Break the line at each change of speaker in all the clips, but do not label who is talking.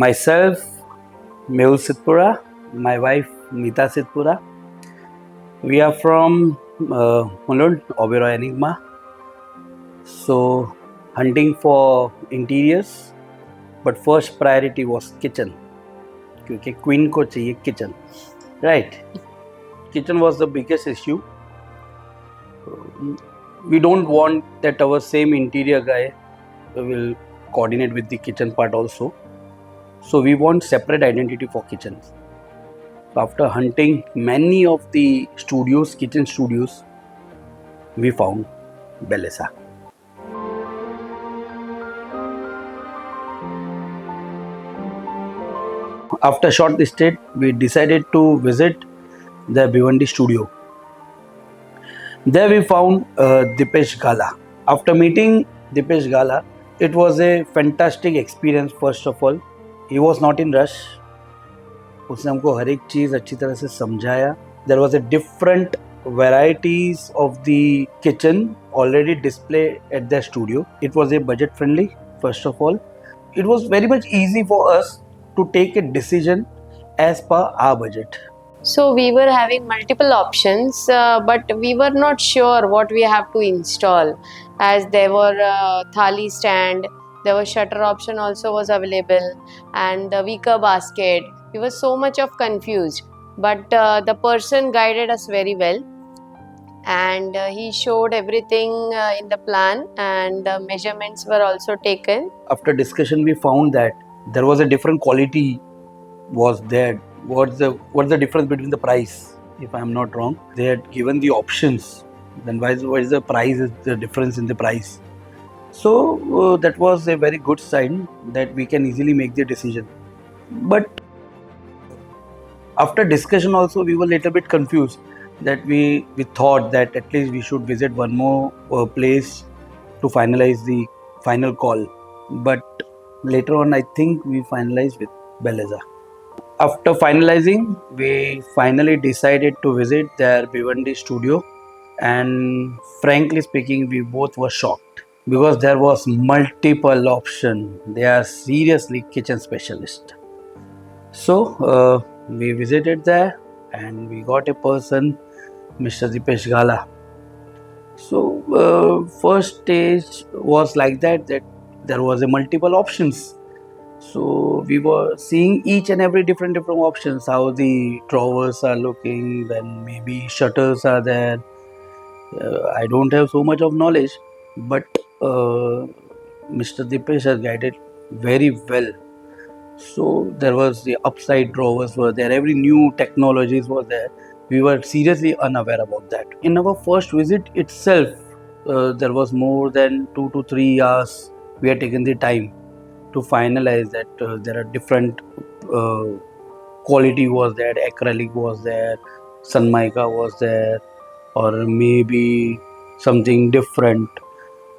Myself, Mehul Sitpura, my wife Mita Sitpura. We are from Mulund, Oberoi Enigma. So, hunting for interiors, but first priority was kitchen. क्योंकि queen को चाहिए kitchen, right? Kitchen was the biggest issue. We don't want that our same interior guy will coordinate with the kitchen part also. So we want separate identity for kitchens. After hunting many of the studios, kitchen studios, we found Bellesa. After shortlisted, we decided to visit the Bhiwandi studio. There we found Dipesh Gala. After meeting Dipesh Gala, it was a fantastic experience. First of all, he was not in rush. उसने हमको हर एक चीज़ अच्छी तरह से समझाया. There was a different varieties of the kitchen already displayed at the studio. It was a budget friendly. First of all, it was very much easy for us to take a decision as per our budget.
So we were having multiple options, but we were not sure what we have to install, as there were thali stand, there was shutter option also was available, and the wicker basket. We were so much of confused, but the person guided us very well, and he showed everything in the plan, and the measurements were also taken.
After discussion, we found that there was a different quality was there. What's the difference between the price? If I am not wrong, they had given the options. Then why is the price? Is the difference in the price? So that was a very good sign that we can easily make the decision. But after discussion also, we were a little bit confused. That we thought that at least we should visit one more place to finalize the final call. But later on, I think we finalized with Bellesa. After finalizing, we finally decided to visit their Bhiwandi studio, and frankly speaking, we both were shocked because there was multiple option. They are seriously kitchen specialist. So we visited there, and we got a person, Mr. Dipesh Gala. So first stage was like that there was a multiple options. So we were seeing each and every different options, how the drawers are looking, then maybe shutters are there. I don't have so much of knowledge, but Mr. Dipesh has guided very well. So there was the upside drawers were there, every new technologies was there. We were seriously unaware about that. In our first visit itself, there was more than 2 to 3 hours we had taken the time to finalize that. There are different quality was there, acrylic was there, Sanmaika was there, or maybe something different.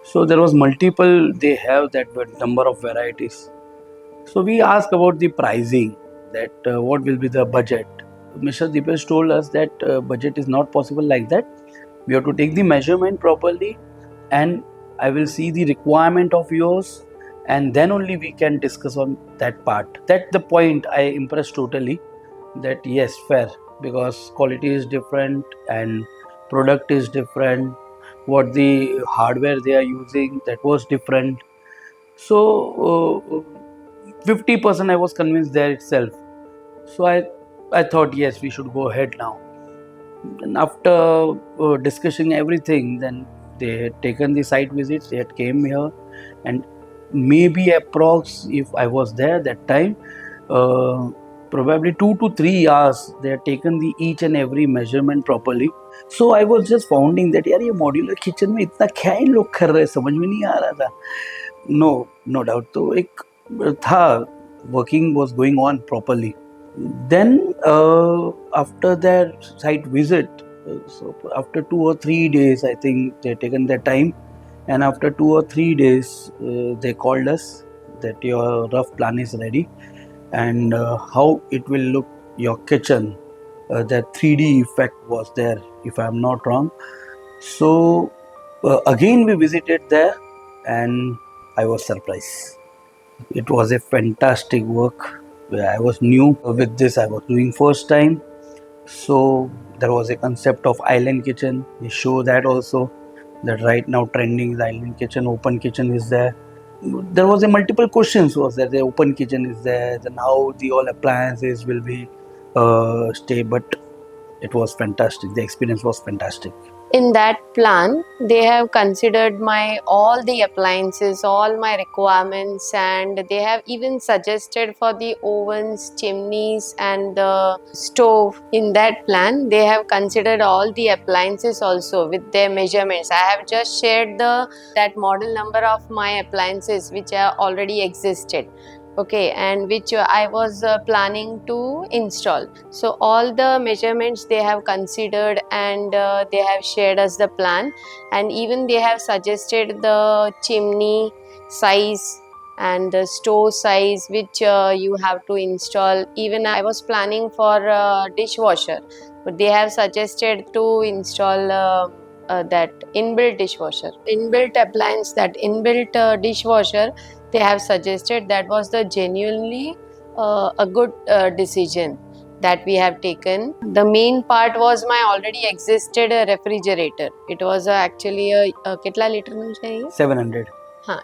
So there was multiple, they have that number of varieties. So we asked about the pricing, that what will be the budget. Mr. Dipesh told us that budget is not possible like that. We have to take the measurement properly, and I will see the requirement of yours, and then only we can discuss on that part. That's the point I impressed totally, that yes, fair, because quality is different and product is different. What the hardware they are using, that was different. So 50% I was convinced there itself. So I thought yes, we should go ahead now. And after discussing everything, then they had taken the site visits, they had came here, and maybe approx, if I was there that time, probably 2 to 3 hours they had taken the each and every measurement properly. So I was just founding that यार ये modular kitchen में इतना क्या इन लोग कर रहे हैं, समझ में नहीं आ रहा था. No doubt, तो एक था, working was going on properly. Then after that site visit, so after 2 or 3 days, I think they taken their time, and after 2 or 3 days they called us that your rough plan is ready, and how it will look your kitchen, that 3D effect was there, if I am not wrong. So again we visited there, and I was surprised. It was a fantastic work. I was new with this. I was doing first time. So there was a concept of island kitchen. We show that also, that right now trending is island kitchen, open kitchen is there. There was a multiple questions was that the open kitchen is there, then how the all appliances will be stay. But it was fantastic. The experience was fantastic.
In that plan, they have considered my all the appliances, all my requirements, and they have even suggested for the ovens, chimneys, and the stove. In that plan, they have considered all the appliances also with their measurements. I have just shared the that model number of my appliances which are already existed. Okay, and which I was planning to install. So all the measurements they have considered, and they have shared us the plan, and even they have suggested the chimney size and the stove size which you have to install. Even I was planning for dishwasher, but they have suggested to install that inbuilt dishwasher, inbuilt appliance, that inbuilt dishwasher they have suggested. That was the genuinely a good decision that we have taken. The main part was my already existed refrigerator. It was actually a kitla liter નું છે એ?
700.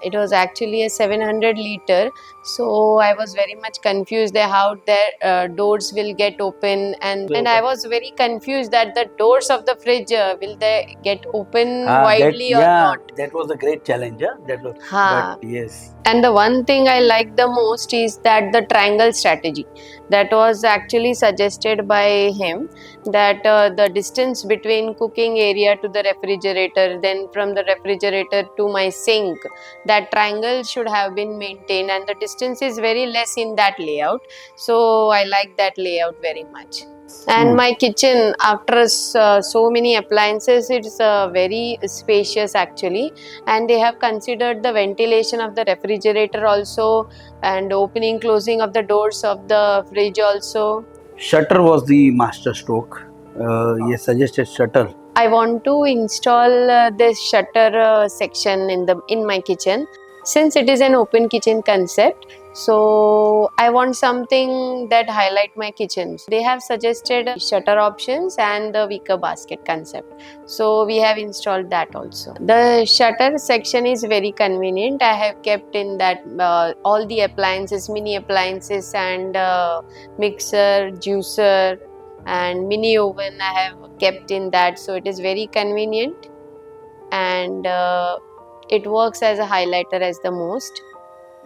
It was actually a 700 liter. So I was very much confused that how their doors will get open, and I was very confused that the doors of the fridge will they get open widely or not.
That was a great challenge. Yeah? That was,
Ha.
but yes.
And the one thing I like the most is that the triangle strategy that was actually suggested by him, that the distance between cooking area to the refrigerator, then from the refrigerator to my sink, that triangle should have been maintained, and the distance is very less in that layout. So I like that layout very much. And my kitchen, after so many appliances, it's very spacious actually, and they have considered the ventilation of the refrigerator also, and opening closing of the doors of the fridge also.
Shutter was the master stroke. Yes, suggested shutter.
I want to install this shutter section in my kitchen, since it is an open kitchen concept. So I want something that highlight my kitchen. They have suggested shutter options and the wicker basket concept. So we have installed that also. The shutter section is very convenient. I have kept in that all the appliances, mini appliances, and mixer, juicer, and mini oven I have kept in that. So it is very convenient, and it works as a highlighter as the most.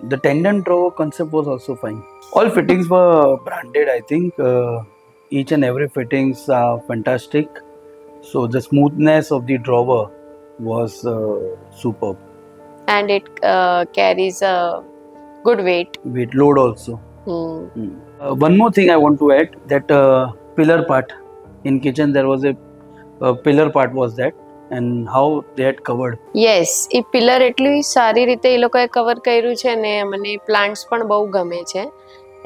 The tendon drawer concept was also fine. All fittings were branded, I think. Each and every fittings are fantastic. So the smoothness of the drawer was superb.
And it carries a good weight.
Weight load also.
Hmm.
One more thing I want to add, that pillar part in kitchen, there was a pillar part was that, and how they had covered.
Yes, A pillar એટલી સારી રીતે એ લોકોએ cover કર્યું છે ને, મને plants પણ બહુ ગમે છે.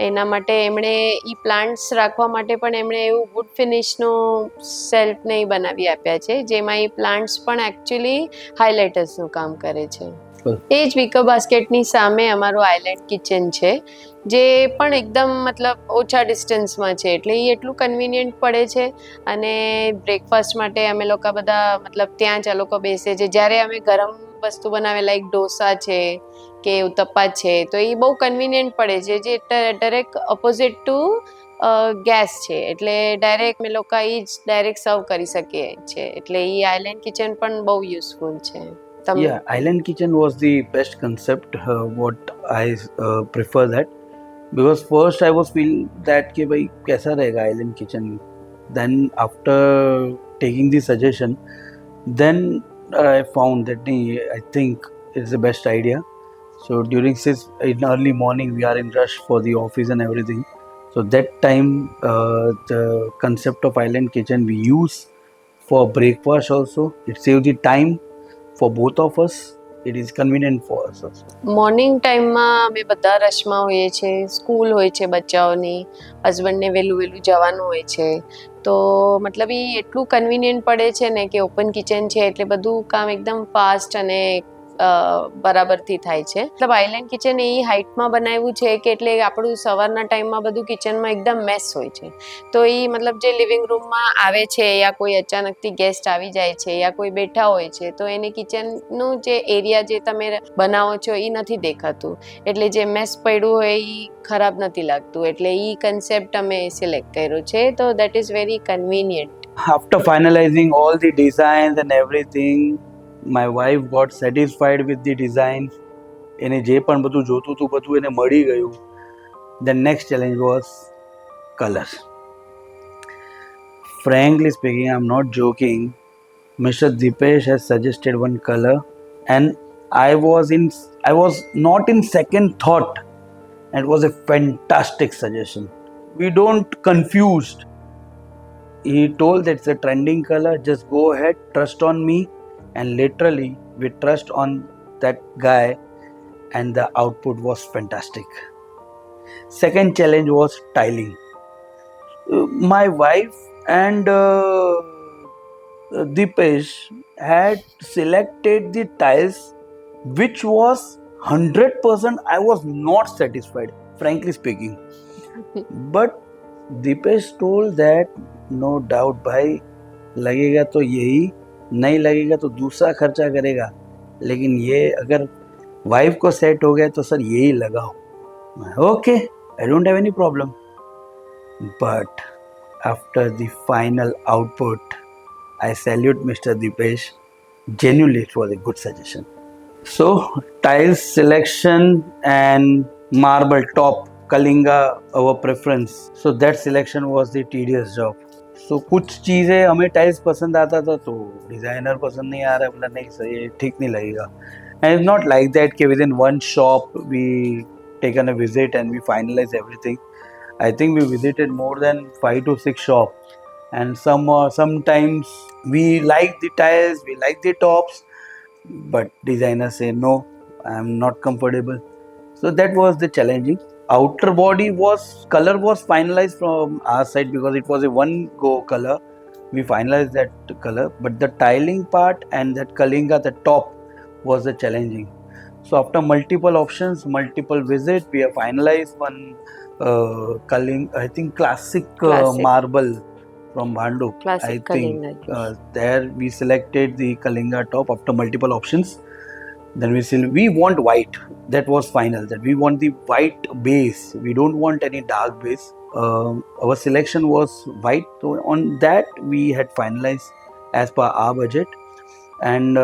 એના માટે એમણે એ પ્લાન્ટ્સ રાખવા માટે પણ એમણે એવું વુડ ફિનિશનું સેલ્ફ ને બનાવી આપ્યા છે, જેમાં એ પ્લાન્ટ્સ પણ એકચ્યુઅલી હાઇલાઇટર્સનું કામ કરે છે. એ જ વિકો બાસ્કેટની સામે અમારું આઇલેન્ડ કિચન છે, જે પણ એકદમ મતલબ ઓછા ડિસ્ટન્સમાં છે, એટલે એ એટલું કન્વિનિયન્ટ પડે છે. અને બ્રેકફાસ્ટ માટે અમે લોકો બધા મતલબ ત્યાં જ આ લોકો બેસે છે. જ્યારે અમે ગરમ વસ્તુ બનાવે લાઈક ઢોસા છે કે ઉત્તપ્પા છે, તો એ બહુ કન્વિનિયન્ટ પડે છે, જે ડાયરેક્ટ ઓપોઝિટ ટુ ગેસ છે, એટલે ડાયરેક્ટ અમે લોકો એ જ ડાયરેક્ટ સર્વ કરી શકીએ છીએ. એટલે એ આઇલેન્ડ કિચન પણ બહુ યુઝફુલ છે.
Yeah, island kitchen was the best concept. What I prefer that, because first I was feel that कि भाई कैसा रहेगा island kitchen. Then after taking the suggestion, then I found that I think it's the best idea. So during in early morning we are in rush for the office and everything. So that time the concept of island kitchen we use for breakfast also. It saves the time for both of us. It is convenient for us also.
Morning ટાઈમમાં અમે બધા રશમાં હોઈએ છીએ, school હોય છે બચ્ચાઓની, હસબન્ડને વહેલું વહેલું જવાનું હોય છે, તો મતલબ એ એટલું કન્વિનિયન્ટ પડે છે ને કે ઓપન કિચન છે એટલે બધું કામ એકદમ ફાસ્ટ અને બરાબરથી થાય છે. મતલબ આઇલેન્ડ કિચન એ હાઇટમાં બનાવ્યું છે કે એટલે આપણું સવારના ટાઈમમાં બધું કિચનમાં એકદમ મેસ હોય છે. તો એ મતલબ જે લિવિંગ રૂમમાં આવે છે યા કોઈ અચાનકથી ગેસ્ટ આવી જાય છે યા કોઈ બેઠા હોય છે તો એને કિચનનું જે એરિયા જે તમે બનાવો છો એ નથી દેખાતું. એટલે જે મેસ પડ્યું હોય એ ખરાબ નથી લાગતું. એટલે એ કન્સેપ્ટ અમે સિલેક્ટ કર્યો છે. તો that is very convenient.
After finalizing all the designs and everything, my wife got satisfied with the design. એને જે પણ બધું જોતું હતું બધું એને મળી ગયું. The next challenge was color. Frankly speaking, I'm not joking. Mr. Dipesh has suggested one color, and I was not in second thought. It was a fantastic suggestion. We don't confused. He told that it's a trending color. Just go ahead, trust on me, and literally we trust on that guy, and the output was fantastic. Second challenge was tiling. My wife and Dipesh had selected the tiles which was 100%. I was not satisfied, frankly speaking. But Dipesh told that no doubt भाई लगेगा तो यही, नहीं लगेगा तो दूसरा खर्चा करेगा, लेकिन ये अगर वाइफ को सेट हो गया तो सर यही लगाओ. Okay, I don't have any problem. But after the final output, I salute Mr. Dipesh. Genuinely, it was a good suggestion. So, tiles selection and marble top, Kalinga, our preference. So, that selection was the tedious job. So, कुछ चीज़ें हमें tiles पसंद आता था तो designer पसंद नहीं आ रहा है, बोला नहीं सर ये ठीक नहीं लगेगा. And it's not like that कि within one shop we taken a visit and we finalize everything. I think we visited more than 5 to 6 shops, and sometimes we like the tiles, we like the tops, but designers say no, I am not comfortable. So that was the challenging. Outer body color was finalized from our side because it was a one go color. We finalized that color, but the tiling part and that Kalinga, the top, was the challenging. So after multiple options, multiple visits, we have finalized one I think classic. Marble from Bhandu.
Classic
I think
Kalinga.
there we selected the Kalinga top after multiple options. Then we want white. That was final. That we want the white base. We don't want any dark base. Our selection was white. So on that we had finalized as per our budget. And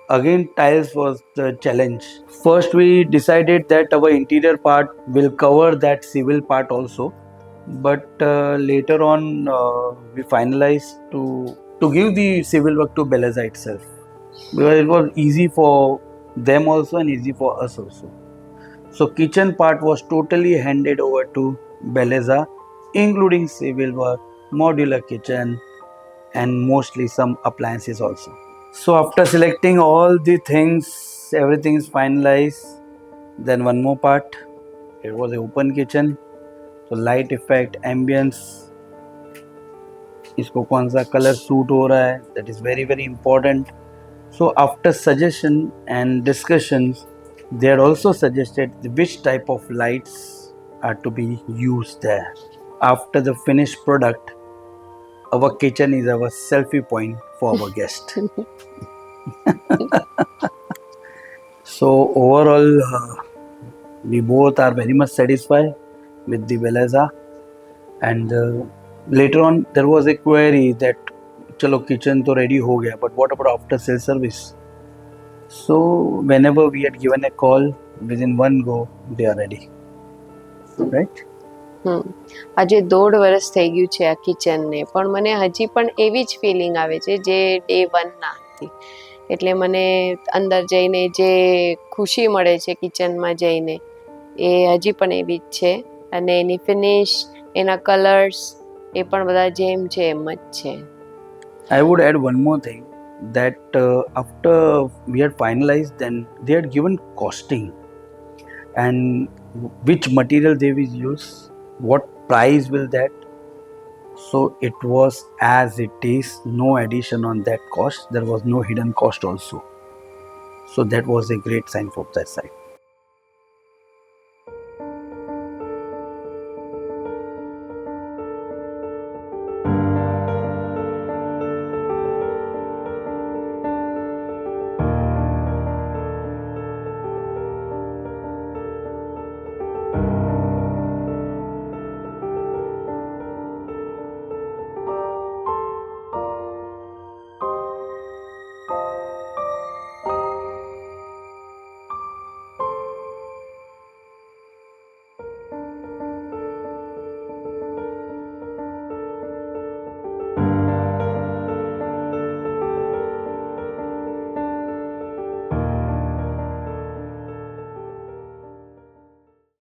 again, tiles was the challenge. First, we decided that our interior part will cover that civil part also. But later on, we finalized to give the civil work to Beleza itself. Because it was easy for them also and easy for us also. So kitchen part was totally handed over to Beleza, including civil work, modular kitchen, and mostly some appliances also. So after selecting all the things, everything is finalized. Then one more part, it was an open kitchen. So light effect, ambience, इसको कौन सा colour suit हो रहा है, that is very very important. So after suggestion and discussions, they had also suggested which type of lights are to be used there. After the finished product, our kitchen is our selfie point for our guest. So overall, we both are very much satisfied with the Beleza. And later on, there was a query that चलो kitchen तो ready हो गया, but what about after sale service? So whenever we had given a call, within one go they are ready, right?
આજે 1.5 વર્ષ થઈ ગયું છે આ કિચનને, પણ મને હજી પણ એવી જ ફિલિંગ આવે છે જે ડે 1 ના હતી. એટલે મને અંદર જઈને જે ખુશી મળે છે કિચનમાં જઈને એ હજી પણ એવી જ છે. અને એની ફિનિશ, એના કલર્સ એ પણ બધા જેમ છે એમ જ છે.
I would add one more thing, that after we had finalized, then they had given costing and which material they will use, what price will that. So it was as it is, no addition on that cost. There was no hidden cost also. So that was a great sign from that side.